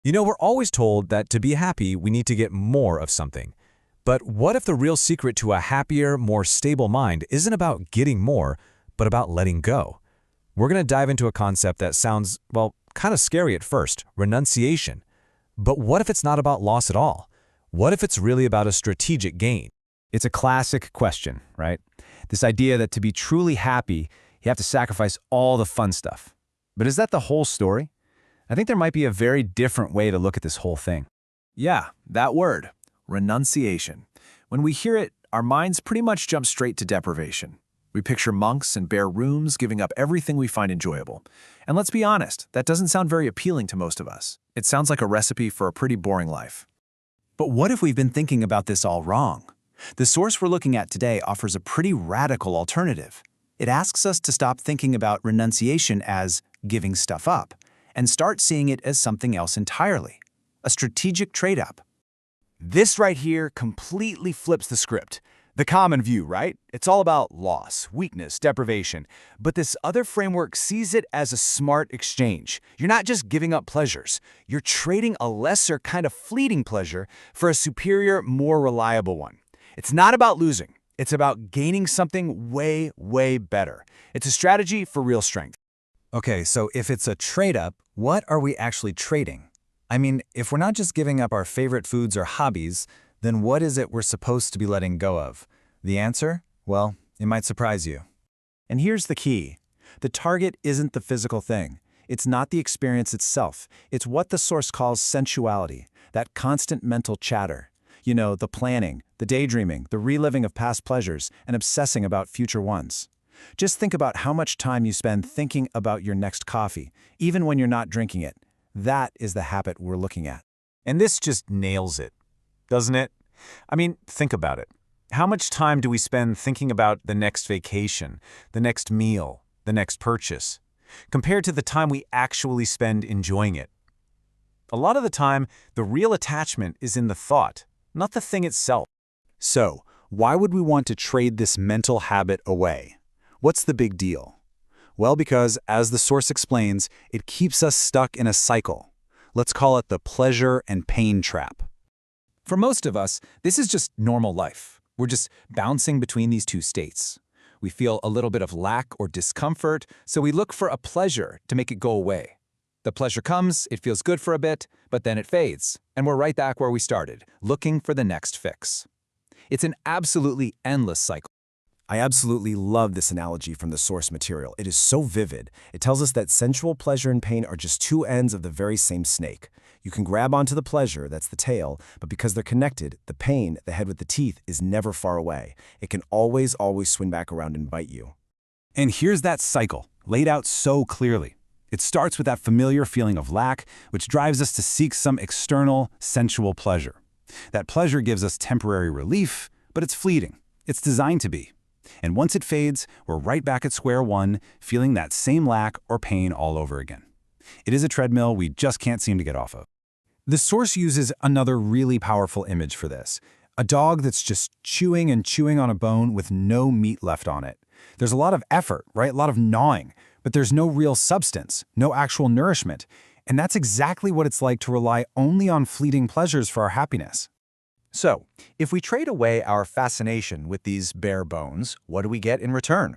You know, we're always told that to be happy, we need to get more of something. But what if the real secret to a happier, more stable mind isn't about getting more, but about letting go? We're going to dive into a concept that sounds, well, kind of scary at first, renunciation. But what if it's not about loss at all? What if it's really about a strategic gain? It's a classic question, right? This idea that to be truly happy, you have to sacrifice all the fun stuff. But is that the whole story? I think there might be a very different way to look at this whole thing. Yeah, that word, renunciation. When we hear it, our minds pretty much jump straight to deprivation. We picture monks in bare rooms giving up everything we find enjoyable. And let's be honest, that doesn't sound very appealing to most of us. It sounds like a recipe for a pretty boring life. But what if we've been thinking about this all wrong? The source we're looking at today offers a pretty radical alternative. It asks us to stop thinking about renunciation as giving stuff up and start seeing it as something else entirely, a strategic trade-up. This right here completely flips the script. The common view, right? It's all about loss, weakness, deprivation. But this other framework sees it as a smart exchange. You're not just giving up pleasures. You're trading a lesser kind of fleeting pleasure for a superior, more reliable one. It's not about losing. It's about gaining something way, way better. It's a strategy for real strength. Okay, so if it's a trade-up, what are we actually trading? I mean, if we're not just giving up our favorite foods or hobbies, then what is it we're supposed to be letting go of? The answer? Well, it might surprise you. And here's the key. The target isn't the physical thing. It's not the experience itself. It's what the source calls sensuality, that constant mental chatter. You know, the planning, the daydreaming, the reliving of past pleasures, and obsessing about future ones. Just think about how much time you spend thinking about your next coffee, even when you're not drinking it. That is the habit we're looking at. And this just nails it, doesn't it? I mean, think about it. How much time do we spend thinking about the next vacation, the next meal, the next purchase, compared to the time we actually spend enjoying it? A lot of the time, the real attachment is in the thought, not the thing itself. So, why would we want to trade this mental habit away? What's the big deal? Well, because, as the source explains, it keeps us stuck in a cycle. Let's call it the pleasure and pain trap. For most of us, this is just normal life. We're just bouncing between these two states. We feel a little bit of lack or discomfort, so we look for a pleasure to make it go away. The pleasure comes, it feels good for a bit, but then it fades, and we're right back where we started, looking for the next fix. It's an absolutely endless cycle. I absolutely love this analogy from the source material. It is so vivid. It tells us that sensual pleasure and pain are just two ends of the very same snake. You can grab onto the pleasure, that's the tail, but because they're connected, the pain, the head with the teeth, is never far away. It can always swing back around and bite you. And here's that cycle, laid out so clearly. It starts with that familiar feeling of lack, which drives us to seek some external, sensual pleasure. That pleasure gives us temporary relief, but it's fleeting. It's designed to be. And once it fades, we're right back at square one, feeling that same lack or pain all over again. It is a treadmill we just can't seem to get off of. The source uses another really powerful image for this. A dog that's just chewing and chewing on a bone with no meat left on it. There's a lot of effort, right? A lot of gnawing, but there's no real substance, no actual nourishment. And that's exactly what it's like to rely only on fleeting pleasures for our happiness. So, if we trade away our fascination with these bare bones, what do we get in return?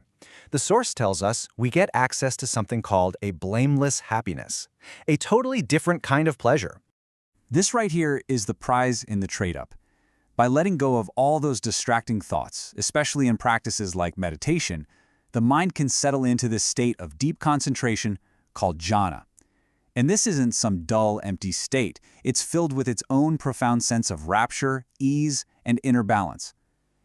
The source tells us we get access to something called a blameless happiness, a totally different kind of pleasure. This right here is the prize in the trade-up. By letting go of all those distracting thoughts, especially in practices like meditation, the mind can settle into this state of deep concentration called jhāna. And this isn't some dull, empty state. It's filled with its own profound sense of rapture, ease, and inner balance.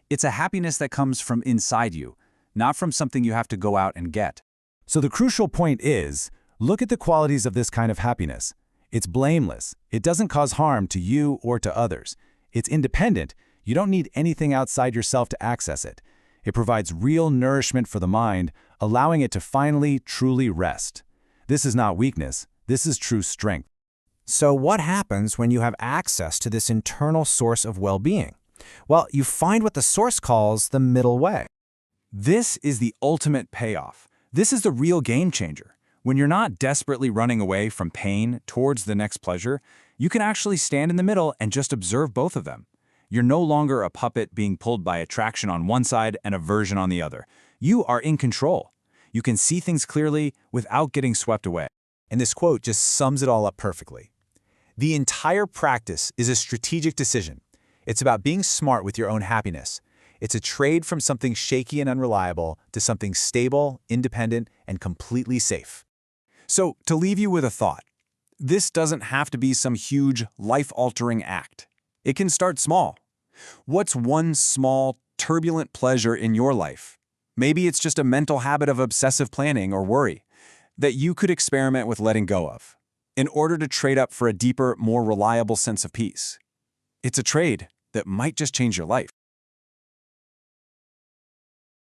It's a happiness that comes from inside you, not from something you have to go out and get. So the crucial point is, look at the qualities of this kind of happiness. It's blameless. It doesn't cause harm to you or to others. It's independent. You don't need anything outside yourself to access it. It provides real nourishment for the mind, allowing it to finally, truly rest. This is not weakness. This is true strength. So what happens when you have access to this internal source of well-being? Well, you find what the source calls the middle way. This is the ultimate payoff. This is the real game changer. When you're not desperately running away from pain towards the next pleasure, you can actually stand in the middle and just observe both of them. You're no longer a puppet being pulled by attraction on one side and aversion on the other. You are in control. You can see things clearly without getting swept away. And this quote just sums it all up perfectly. The entire practice is a strategic decision. It's about being smart with your own happiness. It's a trade from something shaky and unreliable to something stable, independent, and completely safe. So, to leave you with a thought, this doesn't have to be some huge, life-altering act. It can start small. What's one small, turbulent pleasure in your life? Maybe it's just a mental habit of obsessive planning or worry that you could experiment with letting go of in order to trade up for a deeper, more reliable sense of peace. It's a trade that might just change your life.